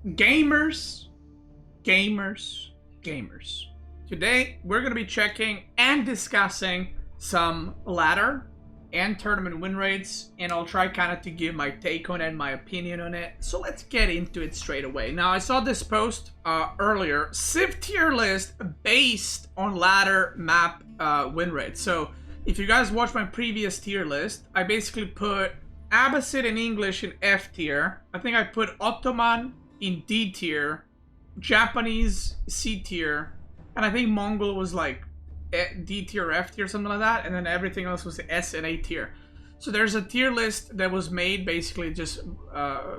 Gamers, gamers, gamers. Today, we're going to be checking and discussing some ladder and tournament win rates, and I'll try kind of to give my take on it, my opinion on it. So let's get into it straight away. Now, I saw this post earlier, Civ tier list based on ladder map win rates. So if you guys watch my previous tier list, I basically put Abbasid in English in F tier. I think I put Ottoman in D tier, Japanese C tier, and I think Mongol was like D tier, F tier, something like that, and then everything else was S and A tier. So there's a tier list that was made basically just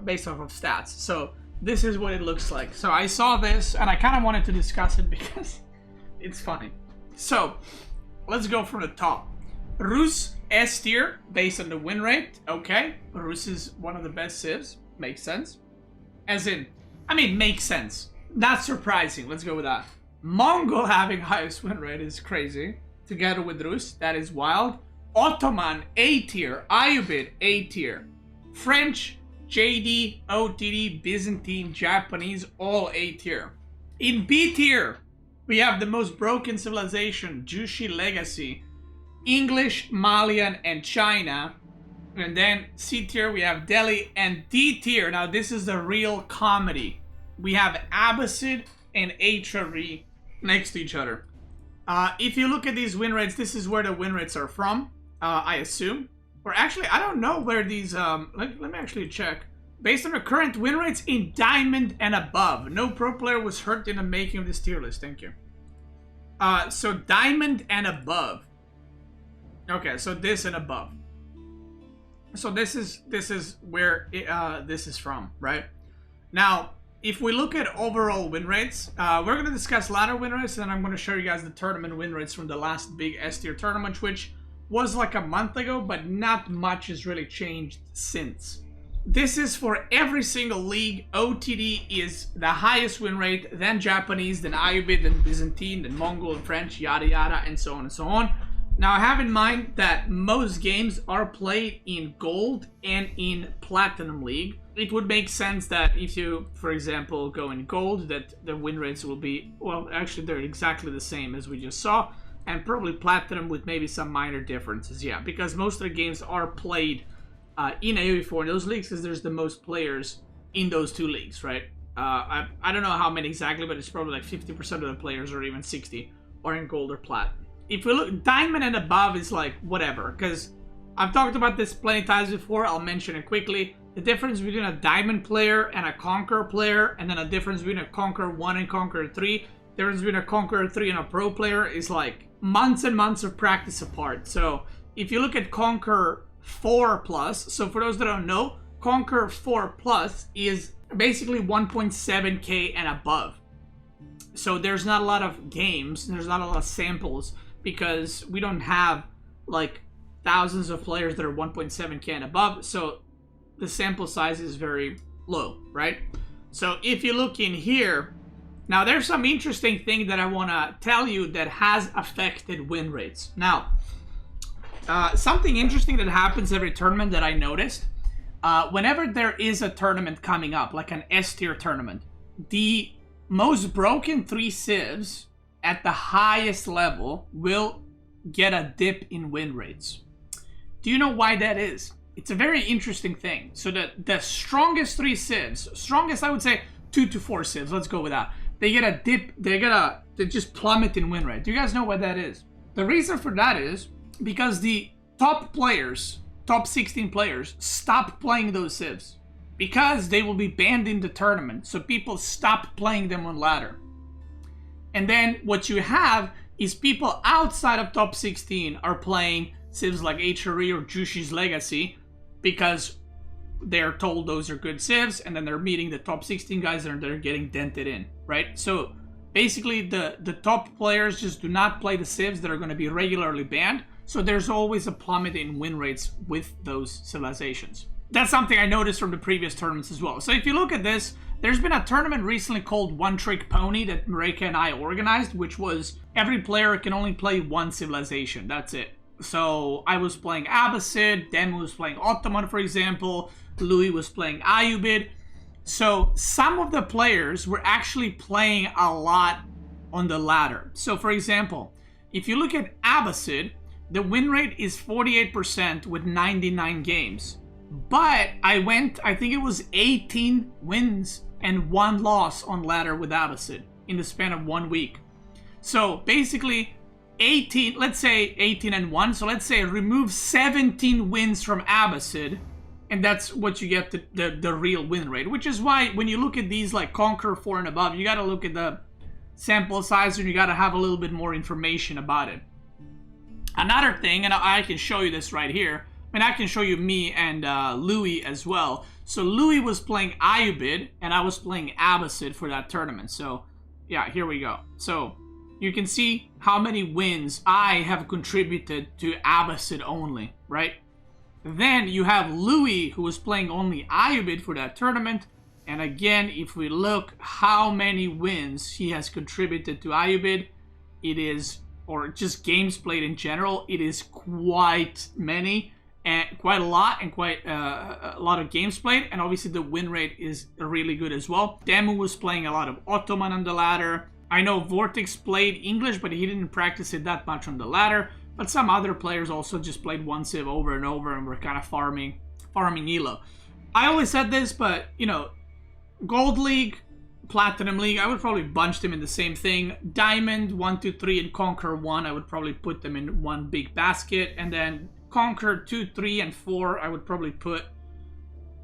based off of stats. So this is what it looks like. So I saw this and I kind of wanted to discuss it because it's funny. So let's go from the top. Rus S tier based on the win rate. Okay, Rus is one of the best civs. Makes sense. As in, I mean, makes sense. Not surprising. Let's go with that. Mongol having highest win rate is crazy. Together with Rus, that is wild. Ottoman, A tier. Ayubid, A tier. French, JD, OTD, Byzantine, Japanese, all A tier. In B tier, we have the most broken civilization, Jushi Legacy, English, Malian, and China. And then C tier, we have Deli, and D tier. Now, this is the real comedy. We have Abbasid and HRE next to each other. If you look at these win rates, this is where the win rates are from, I assume. Or actually, I don't know where these... let me actually check. Based on the current win rates in Diamond and above. No pro player was hurt in the making of this tier list. Thank you. So Diamond and above. Okay, so this and above. So this is where this is from, right? Now, if we look at overall win rates, we're going to discuss ladder win rates, and I'm going to show you guys the tournament win rates from the last big S tier tournament, which was like a month ago, but not much has really changed since. This is for every single league. OTD is the highest win rate, then Japanese, then Ayubid, then Byzantine, then Mongol, and French, yada yada, and so on and so on. Now, have in mind that most games are played in Gold and in Platinum League. It would make sense that if you, for example, go in Gold, that the win rates will be, well, actually, they're exactly the same as we just saw, and probably Platinum with maybe some minor differences, yeah, because most of the games are played in AOE4 in those leagues because there's the most players in those two leagues, right? I don't know how many exactly, but it's probably like 50% of the players, or even 60, are in Gold or Platinum. If we look, Diamond and above is like whatever, because I've talked about this plenty times before. I'll mention it quickly. The difference between a Diamond player and a Conqueror player, and then a difference between a Conqueror 1 and Conqueror 3. The difference between a Conqueror 3 and a Pro player is like months and months of practice apart. So if you look at Conqueror 4+, so for those that don't know, Conqueror 4+ is basically 1.7k and above. So there's not a lot of games, there's not a lot of samples, because we don't have like thousands of players that are 1.7k and above, so the sample size is very low, right? So if you look in here, now there's some interesting thing that I want to tell you that has affected win rates. Now, something interesting that happens every tournament that I noticed, whenever there is a tournament coming up, like an S tier tournament, the most broken 3 civs at the highest level will get a dip in win rates. Do you know why that is? It's a very interesting thing. So the strongest 3 civs, strongest I would say 2 to 4 civs, let's go with that. They get a dip, they just plummet in win rate. Do you guys know why that is? The reason for that is because the top players, top 16 players, stop playing those civs. Because they will be banned in the tournament. So people stop playing them on ladder. And then what you have is people outside of top 16 are playing civs like HRE or Jushi's Legacy because they're told those are good civs, and then they're meeting the top 16 guys and they're getting dented in, right? So basically the top players just do not play the civs that are going to be regularly banned. So there's always a plummet in win rates with those civilizations. That's something I noticed from the previous tournaments as well. So if you look at this, there's been a tournament recently called One Trick Pony that Mareka and I organized, which was every player can only play one civilization. That's it. So I was playing Abbasid, Dan was playing Ottoman, for example, Louis was playing Ayubid, So some of the players were actually playing a lot on the ladder. So for example, if you look at Abbasid, the win rate is 48% with 99 games. But I think it was 18 wins and 1 loss on ladder with Abbasid in the span of 1 week. So basically 18, let's say 18 and 1. So let's say remove 17 wins from Abbasid, and that's what you get the real win rate. Which is why when you look at these like Conquer 4 and above, you gotta look at the sample size and you gotta have a little bit more information about it. Another thing, and I can show you this right here. I mean, I can show you me and Louis as well. So Louis was playing Ayubid, and I was playing Abbasid for that tournament. So yeah, here we go. So you can see how many wins I have contributed to Abbasid only, right? Then you have Louis, who was playing only Ayubid for that tournament. And again, if we look how many wins he has contributed to Ayubid, it is, or just games played in general, it is quite many, and quite a lot, and quite a lot of games played. And obviously the win rate is really good as well. Demu was playing a lot of Ottoman on the ladder. I know Vortex played English, but he didn't practice it that much on the ladder. But some other players also just played one civ over and over and were kind of farming elo. I always said this, but you know, Gold League, Platinum League, I would probably bunch them in the same thing. Diamond 1, 2, 3, and Conquer 1, I would probably put them in one big basket. And then Conquer 2, 3, and 4, I would probably put...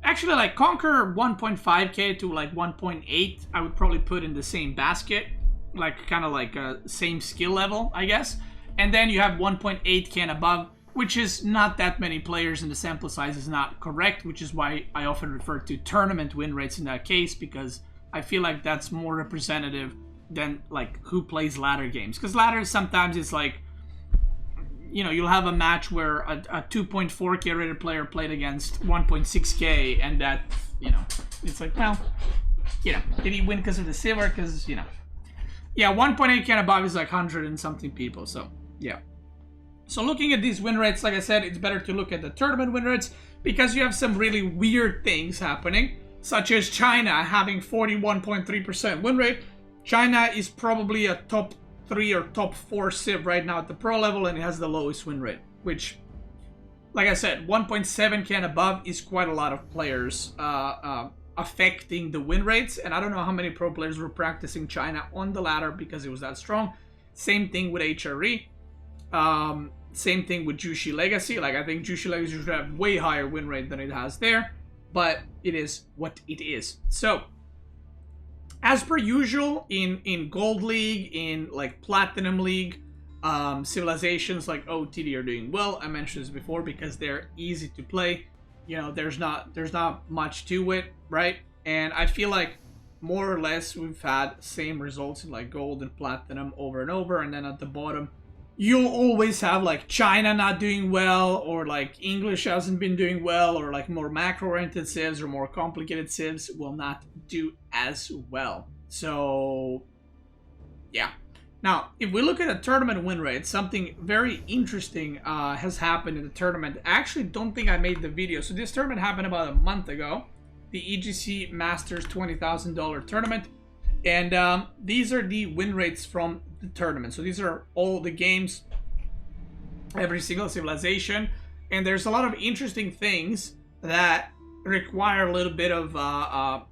Actually, like Conquer 1.5k to like 1.8, I would probably put in the same basket. Like, kind of like same skill level, I guess. And then you have 1.8k and above, which is not that many players, and the sample size is not correct, which is why I often refer to tournament win rates in that case, because I feel like that's more representative than like who plays ladder games. Because ladder sometimes it's like, you know, you'll have a match where a 2.4k rated player played against 1.6k, and that, you know, it's like, well, you know, did he win because of the civ or because, you know. Yeah, 1.8k and above is like 100 and something people, so yeah. So looking at these win rates, like I said, it's better to look at the tournament win rates because you have some really weird things happening, such as China having 41.3% win rate. China is probably a top 3 or top 4 civ right now at the pro level, and it has the lowest win rate, which, like I said, 1.7k and above is quite a lot of players affecting the win rates, and I don't know how many pro players were practicing China on the ladder because it was that strong. Same thing with HRE. Same thing with Jushi Legacy. Like, I think Jushi Legacy should have way higher win rate than it has there, but it is what it is. So, as per usual, in Gold League, in like Platinum League, civilizations like OTD are doing well. I mentioned this before because they're easy to play. You know, there's not much to it, right? And I feel like more or less we've had same results in like Gold and Platinum over and over. And then at the bottom, you'll always have like China not doing well, or like English hasn't been doing well, or like more macro-oriented civs or more complicated civs will not do as well. So, yeah. Now, if we look at a tournament win rate, something very interesting has happened in the tournament. I actually don't think I made the video. So this tournament happened about a month ago. The EGC Masters $20,000 tournament. And these are the win rates from the tournament. So these are all the games, every single civilization. And there's a lot of interesting things that require a little bit of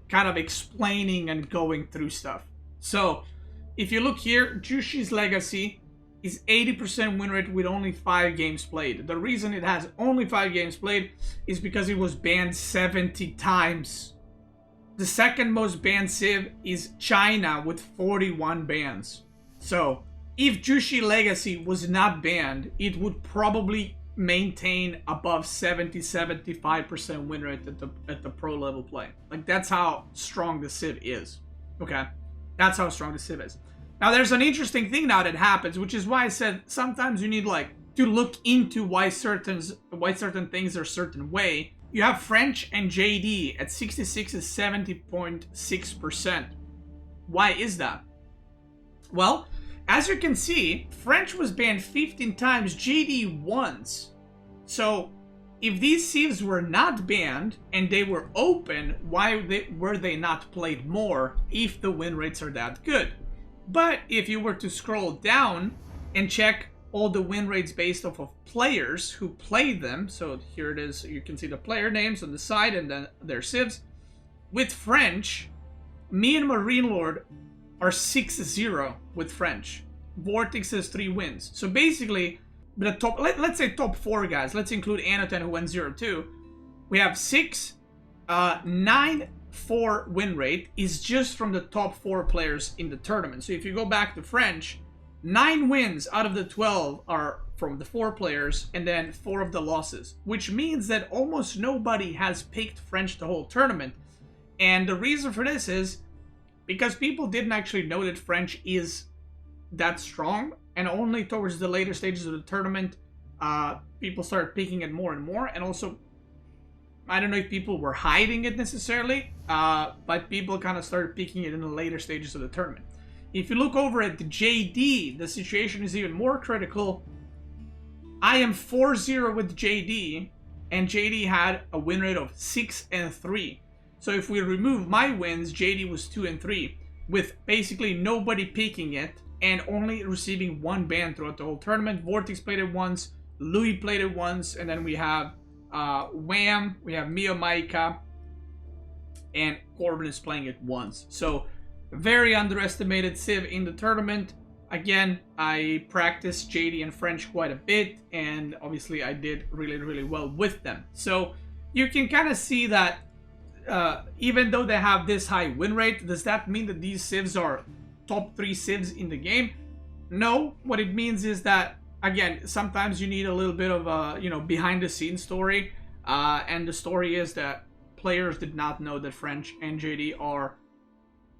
kind of explaining and going through stuff. So if you look here, Jushi's Legacy is 80% win rate with only 5 games played. The reason it has only 5 games played is because it was banned 70 times. The second most banned civ is China with 41 bans. So if Jushi Legacy was not banned, it would probably maintain above 70-75% win rate at the pro level play. Like, that's how strong the civ is. Okay, that's how strong the civ is. Now there's an interesting thing now that happens, which is why I said sometimes you need like to look into why certain things are a certain way. You have French and JD at 66 and 70.6%. Why is that? Well, as you can see, French was banned 15 times, JD once. So if these civs were not banned and they were open, why were they not played more if the win rates are that good? But if you were to scroll down and check all the win rates based off of players who played them, so here it is, you can see the player names on the side and then their civs. With French, me and Marine Lord are 6-0 with French. Vortex has 3 wins. So basically, the top, let's say top 4 guys, let's include Anoten who went 0-2. We have 9-4 win rate is just from the top 4 players in the tournament. So if you go back to French, 9 wins out of the 12 are from the 4 players, and then 4 of the losses, which means that almost nobody has picked French the whole tournament. And the reason for this is because people didn't actually know that French is that strong, and only towards the later stages of the tournament, people started picking it more and more. And also, I don't know if people were hiding it necessarily, but people kind of started picking it in the later stages of the tournament. If you look over at the JD, the situation is even more critical. I am 4-0 with JD, and JD had a win rate of 6-3. So if we remove my wins, JD was 2-3, with basically nobody picking it and only receiving 1 ban throughout the whole tournament. Vortex played it once, Louis played it once, and then we have Wham, we have Mio Maika, and Corbin is playing it once. So very underestimated civ in the tournament. Again, I practiced JD and French quite a bit, and obviously I did really, really well with them. So you can kind of see that even though they have this high win rate, does that mean that these civs are top 3 civs in the game? No. What it means is that, again, sometimes you need a little bit of a, behind the scenes story. And the story is that players did not know that French and JD are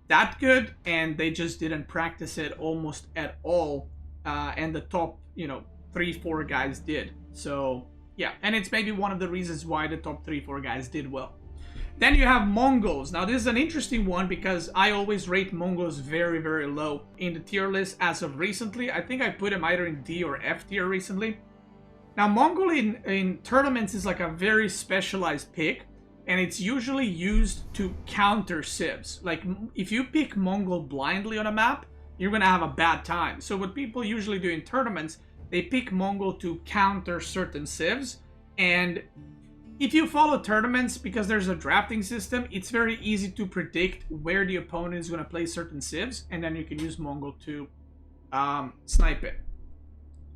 that good, and they just didn't practice it almost at all. And the top, 3-4 guys did. So, yeah. And it's maybe one of the reasons why the top 3-4 guys did well. Then you have Mongols. Now this is an interesting one because I always rate Mongols very, very low in the tier list as of recently. I think I put them either in D or F tier recently. Now Mongol in tournaments is like a very specialized pick, and it's usually used to counter civs. Like if you pick Mongol blindly on a map, you're gonna have a bad time. So what people usually do in tournaments, they pick Mongol to counter certain civs. And if you follow tournaments, because there's a drafting system, it's very easy to predict where the opponent is going to play certain civs, and then you can use Mongol to snipe it.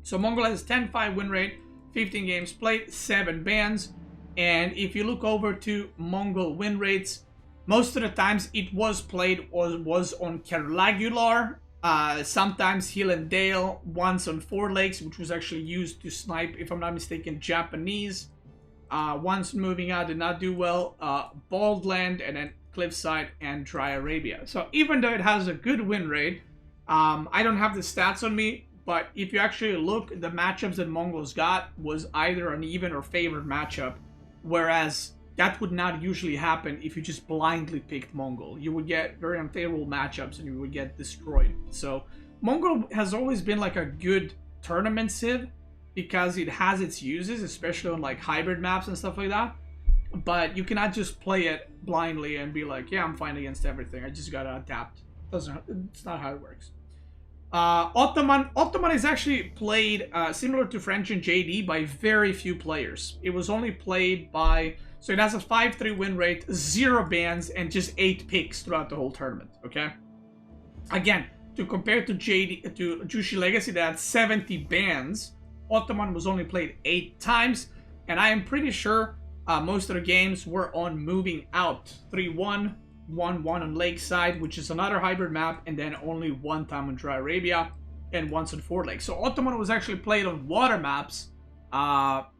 So Mongol has 10-5 win rate, 15 games played, 7 bans, and if you look over to Mongol win rates, most of the times it was played or was on Kerlagular, sometimes Hill and Dale, once on 4 Lakes, which was actually used to snipe, if I'm not mistaken, Japanese. Once moving out did not do well, Baldland, and then Cliffside and Dry Arabia. So even though it has a good win rate, I don't have the stats on me, but if you actually look, the matchups that Mongols got was either an even or favored matchup, whereas that would not usually happen if you just blindly picked Mongol. You would get very unfavorable matchups and you would get destroyed. So Mongol has always been like a good tournament civ, because it has its uses, especially on like hybrid maps and stuff like that. But you cannot just play it blindly and be like, yeah, I'm fine against everything, I just gotta adapt. It's not how it works. Ottoman is actually played similar to French and JD by very few players. It was only played by, so it has a 5-3 win rate, 0 bans, and just 8 picks throughout the whole tournament. Okay, again, to compare to JD, to Jushi Legacy that had 70 bans, Ottoman was only played 8 times, and I am pretty sure most of the games were on moving out. 3-1, 1-1 on Lakeside, which is another hybrid map, and then only 1 time on Dry Arabia, and once on 4 Lakes. So Ottoman was actually played on water maps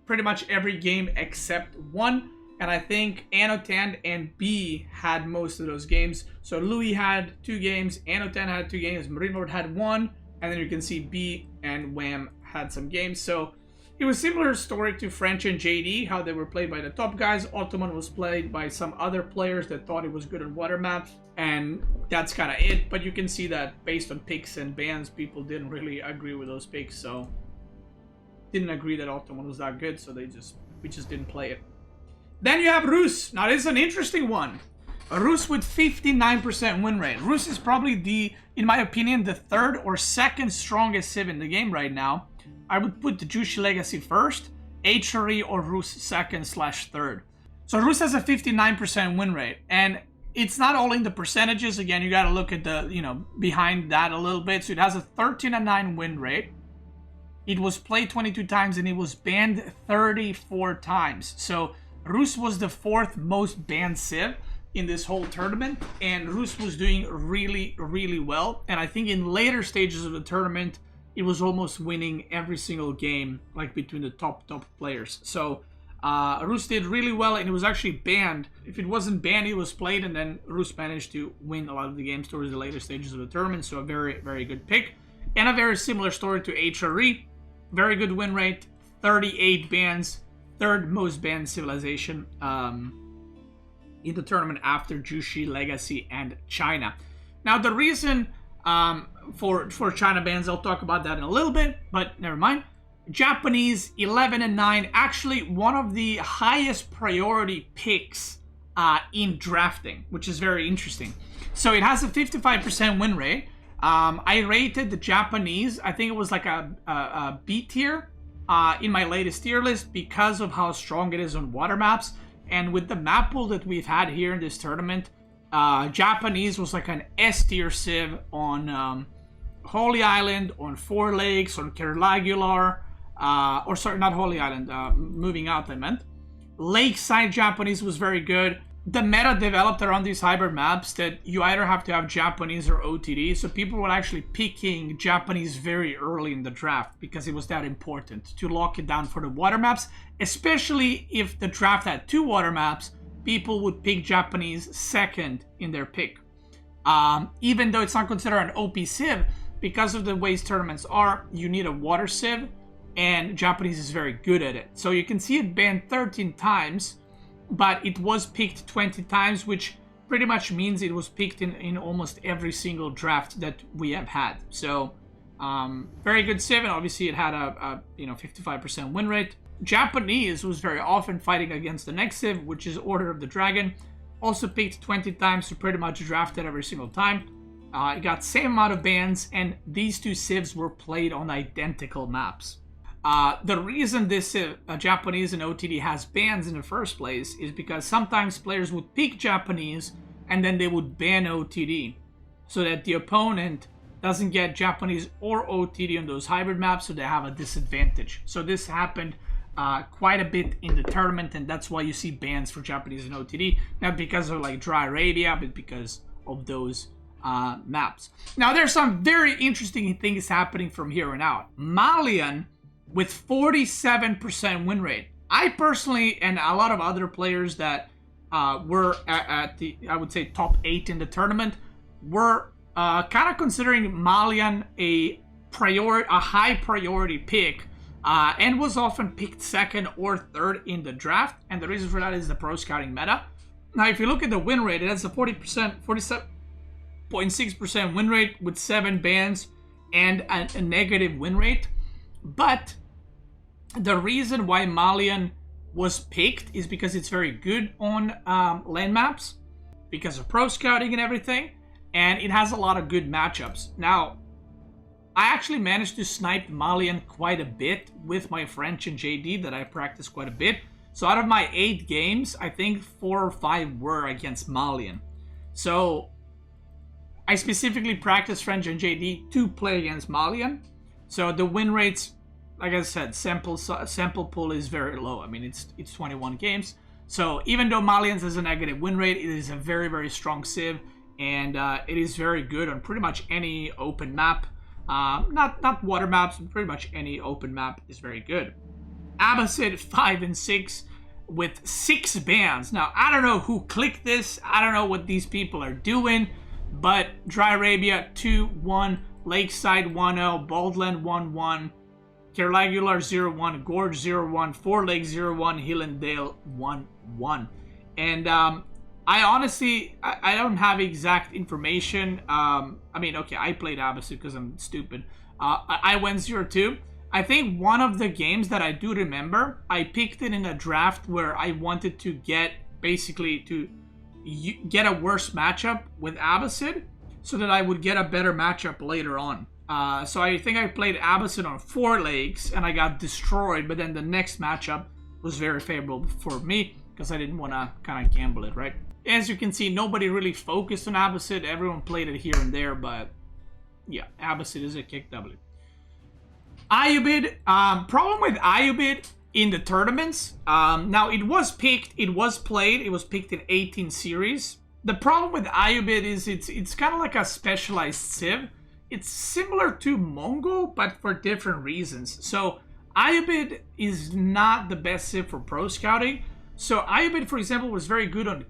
pretty much every game except 1, and I think Anotan and B had most of those games. So Louis had 2 games, Anotan had 2 games, Marine Lord had 1, and then you can see B and Wham had some games. So it was similar story to French and JD, how they were played by the top guys. Ottoman was played by some other players that thought it was good on water maps, and that's kind of it. But you can see that based on picks and bans, people didn't really agree with those picks, so didn't agree that Ottoman was that good, so they just We just didn't play it. Then you have Rus. Now this is an interesting one. Rus with 59% win rate. Rus is probably in my opinion, the third or second strongest civ in the game right now. I would put the Jushi Legacy first, HRE or Rus second/third. So Rus has a 59% win rate, and it's not all in the percentages. Again, you got to look at the, behind that a little bit. So it has a 13-9 win rate. It was played 22 times and it was banned 34 times. So Rus was the fourth most banned civ in this whole tournament, and Rus was doing really, really well. And I think in later stages of the tournament, it was almost winning every single game, like between the top players. So Rus did really well, and it was actually banned. If it wasn't banned, it was played, and then Rus managed to win a lot of the games towards the later stages of the tournament. So a very, very good pick. And a very similar story to HRE. Very good win rate, 38 bans, third most banned civilization in the tournament after Jushi, Legacy, and China. Now the reason for China bans, I'll talk about that in a little bit, but never mind. Japanese 11-9, actually one of the highest priority picks in drafting, which is very interesting. So it has a 55% win rate. I rated the Japanese, I think it was like a B tier in my latest tier list because of how strong it is on water maps. And with the map pool that we've had here in this tournament, Japanese was like an S tier civ on Holy Island, on Four Lakes, on Kerlagular, or sorry, not Holy Island, moving out I meant. Lakeside Japanese was very good. The meta developed around these hybrid maps that you either have to have Japanese or OTD, so people were actually picking Japanese very early in the draft because it was that important to lock it down for the water maps, especially if the draft had 2 water maps, people would pick Japanese second in their pick. Even though it's not considered an OP civ, because of the ways tournaments are, you need a water civ, and Japanese is very good at it. So you can see it banned 13 times, but it was picked 20 times, which pretty much means it was picked in almost every single draft that we have had. So very good civ, and obviously it had a 55% win rate. Japanese was very often fighting against the next civ, which is Order of the Dragon. Also picked 20 times, so pretty much drafted every single time. It got same amount of bans, and these two civs were played on identical maps. The reason this Japanese and OTD has bans in the first place is because sometimes players would pick Japanese and then they would ban OTD so that the opponent doesn't get Japanese or OTD on those hybrid maps, so they have a disadvantage. So this happened quite a bit in the tournament, and that's why you see bans for Japanese and OTD, not because of like Dry Arabia, but because of those maps. Now there's some very interesting things happening from here on out. Malian with 47% win rate. I personally, and a lot of other players that were at the, I would say, top 8 in the tournament, were kind of considering Malian a high priority pick, and was often picked second or third in the draft. And the reason for that is the pro scouting meta. Now, if you look at the win rate, it has a 47.6% win rate with 7 bans and a negative win rate. But the reason why Malian was picked is because it's very good on land maps, because of pro scouting and everything, and it has a lot of good matchups. Now, I actually managed to snipe Malian quite a bit with my French and JD that I practice quite a bit. So out of my 8 games, I think 4 or 5 were against Malian. So I specifically practice French and JD to play against Malian. So the win rates, like I said, sample pool is very low. I mean, it's 21 games. So even though Malians has a negative win rate, it is a very, very strong civ, and it is very good on pretty much any open map. Not water maps, but pretty much any open map is very good. Abbasid 5 and 6 with 6 bans. Now, I don't know who clicked this. I don't know what these people are doing, but Dry Arabia 2-1, Lakeside 1-0, Baldland 1-1, Kerlagular 0-1, Gorge 0-1, Four Lakes 0-1, Hill and Dale 1-1. And I honestly, I don't have exact information. I mean, okay, I played Abbasid because I'm stupid. I went 0-2. I think one of the games that I do remember, I picked it in a draft where I wanted to get, basically, to get a worse matchup with Abbasid so that I would get a better matchup later on. So I think I played Abbasid on 4 legs and I got destroyed, but then the next matchup was very favorable for me because I didn't want to kind of gamble it, right? As you can see, nobody really focused on Abbasid. Everyone played it here and there, but yeah, Abbasid is a kick W. Ayubid, problem with Ayubid in the tournaments, now it was picked, it was played, it was picked in 18 series. The problem with Ayubid is it's kind of like a specialized civ. It's similar to Mongol, but for different reasons. So Ayubid is not the best civ for pro scouting. So Ayubid, for example, was very good on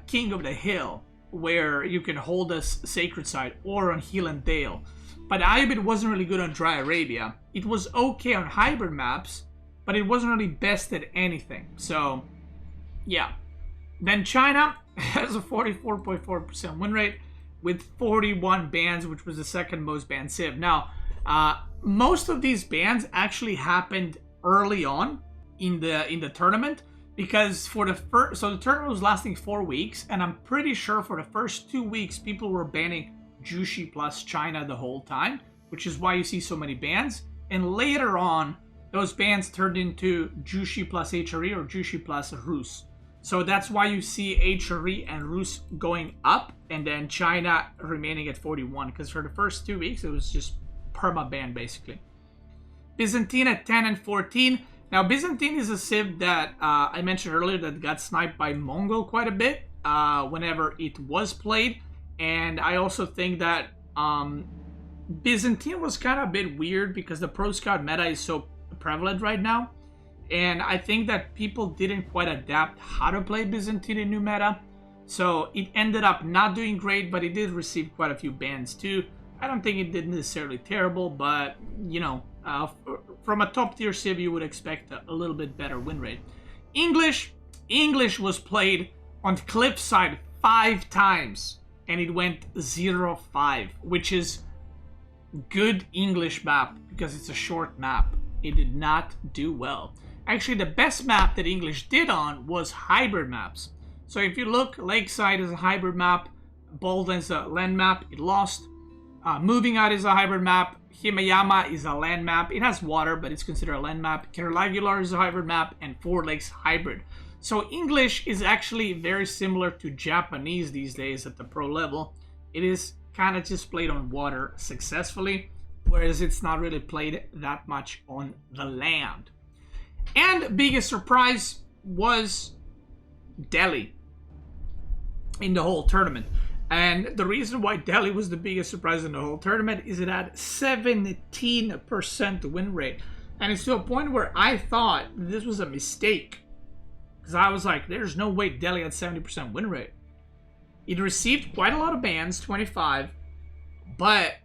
King of the Hill, where you can hold a sacred site, or on Hill and Dale. But Ayubid wasn't really good on Dry Arabia. It was okay on hybrid maps, but it wasn't really best at anything. So, yeah. Then China has a 44.4% win rate with 41 bans, which was the second most banned civ. Now, most of these bans actually happened early on in the tournament, because for the first, so the tournament was lasting 4 weeks, and I'm pretty sure for the first 2 weeks people were banning Jushi plus China the whole time, which is why you see so many bans. And later on, those bans turned into Jushi plus HRE or Jushi plus Rus. So that's why you see HRE and Rus going up, and then China remaining at 41, because for the first 2 weeks it was just perma-ban basically. Byzantine at 10 and 14. Now Byzantine is a civ that I mentioned earlier that got sniped by Mongol quite a bit whenever it was played. And I also think that Byzantine was kind of a bit weird because the Pro Scout meta is so prevalent right now. And I think that people didn't quite adapt how to play Byzantine in new meta. So it ended up not doing great, but it did receive quite a few bans too. I don't think it did necessarily terrible, but, you know, from a top tier civ you would expect a little bit better win rate. English was played on Cliffside 5 times. And it went 0-5, which is good English map because it's a short map. It did not do well. Actually, the best map that English did on was hybrid maps. So if you look, Lakeside is a hybrid map, Baldwin is a land map, it lost. Moving Out is a hybrid map, Himayama is a land map. It has water, but it's considered a land map. Keralagular is a hybrid map, and Four Lakes hybrid. So English is actually very similar to Japanese these days at the pro level. It is kind of just played on water successfully, whereas it's not really played that much on the land. And biggest surprise was Deli in the whole tournament. And the reason why Deli was the biggest surprise in the whole tournament is it had 17% win rate. And it's to a point where I thought this was a mistake. Because I was like, there's no way Deli had 70% win rate. It received quite a lot of bans, 25, but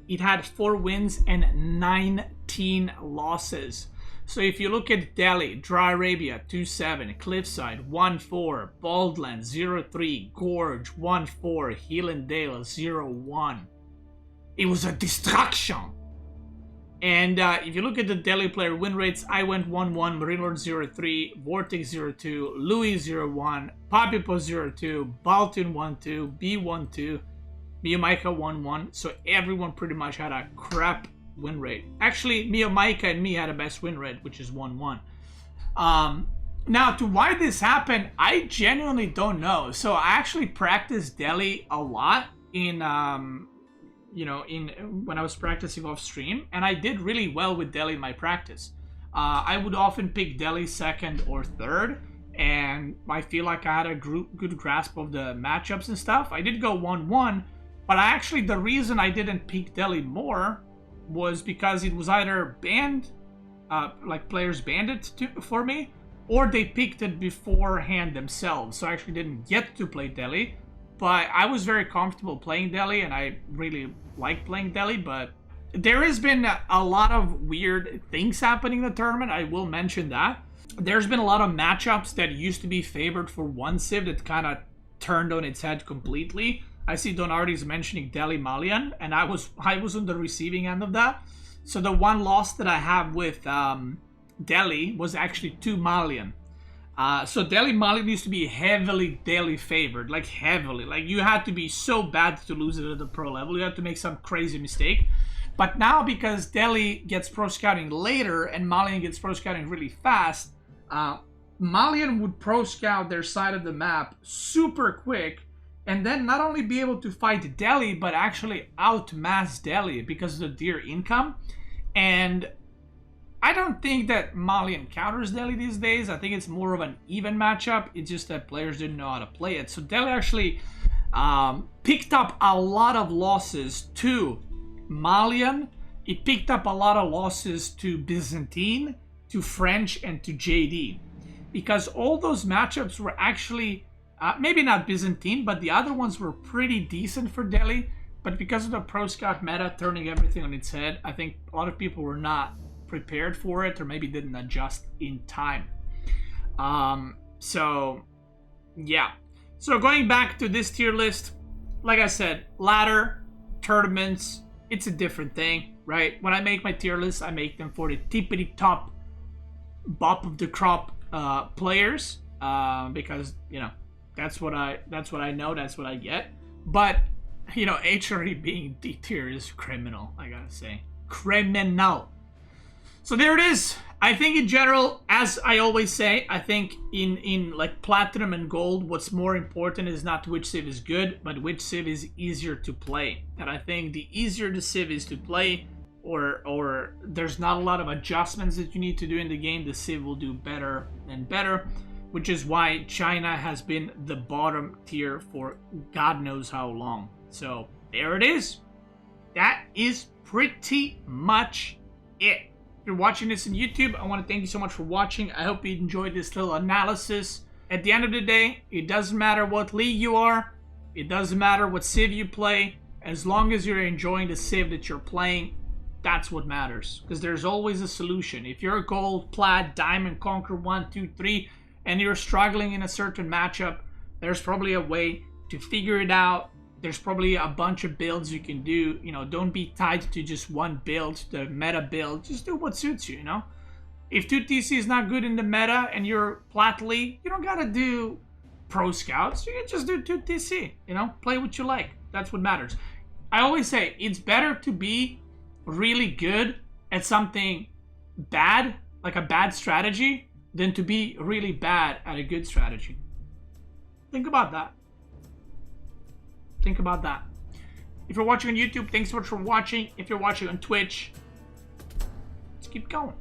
it had 4 wins and 19 losses. So if you look at Deli, Dry Arabia, 2-7, Cliffside, 1-4, Baldland, 0-3, Gorge, 1-4, Hill and Dale, 0-1. It was a destruction. And if you look at the Deli player win rates, I went 1-1, Marine Lord 0-3, Vortex 0-2, Louis 0-1, Papipo 0-2, Baltun 1-2, B 1-2, Miyamaika 1-1. So everyone pretty much had a crap win rate. Actually, Miyamaika and me had a best win rate, which is 1-1. Now, to why this happened, I genuinely don't know. So I actually practiced Deli a lot in when I was practicing off stream, and I did really well with Deli in my practice. I would often pick Deli second or third, and I feel like I had a good grasp of the matchups and stuff. I did go 1-1, but the reason I didn't pick Deli more was because it was either banned, like players banned it for me, or they picked it beforehand themselves, so I actually didn't get to play Deli. But I was very comfortable playing Deli, and I really like playing Deli, but there has been a lot of weird things happening in the tournament. I will mention that. There's been a lot of matchups that used to be favored for one civ that kind of turned on its head completely. I see Donardi's mentioning Deli Malian, and I was on the receiving end of that. So the one loss that I have with Deli was actually to Malian. So Deli Malian used to be heavily Deli favored, like heavily. Like you had to be so bad to lose it at the pro level. You had to make some crazy mistake. But now because Deli gets pro scouting later and Malian gets pro scouting really fast, Malian would pro scout their side of the map super quick and then not only be able to fight Deli, but actually outmass Deli because of the deer income. And I don't think that Malian counters Deli these days. I think it's more of an even matchup. It's just that players didn't know how to play it. So Deli actually picked up a lot of losses to Malian. It picked up a lot of losses to Byzantine, to French, and to JD. Because all those matchups were actually, maybe not Byzantine, but the other ones were pretty decent for Deli. But because of the Pro Scout meta turning everything on its head, I think a lot of people were not prepared for it or maybe didn't adjust in time. So, yeah. So going back to this tier list, like I said, ladder, tournaments, it's a different thing, right? When I make my tier list, I make them for the tippity top, bop of the crop players, because you know that's what I know, that's what I get. But you know, HRE being D tier is criminal. I gotta say, criminal. So there it is. I think in general, as I always say, I think in like platinum and gold, what's more important is not which civ is good, but which civ is easier to play. And I think the easier the civ is to play, or there's not a lot of adjustments that you need to do in the game, the civ will do better and better, which is why China has been the bottom tier for God knows how long. So there it is. That is pretty much it. If you're watching this on YouTube, I want to thank you so much for watching. I hope you enjoyed this little analysis. At the end of the day, it doesn't matter what league you are. It doesn't matter what civ you play. As long as you're enjoying the civ that you're playing, that's what matters. Because there's always a solution. If you're a gold, plat, diamond, conquer 1, 2, 3, and you're struggling in a certain matchup, there's probably a way to figure it out. There's probably a bunch of builds you can do. You know, don't be tied to just one build, the meta build. Just do what suits you, you know? If 2TC is not good in the meta and you're plat league, you don't gotta do pro scouts. You can just do 2TC, you know? Play what you like. That's what matters. I always say, it's better to be really good at something bad, like a bad strategy, than to be really bad at a good strategy. Think about that. Think about that. If you're watching on YouTube, thanks so much for watching. If you're watching on Twitch, let's keep going.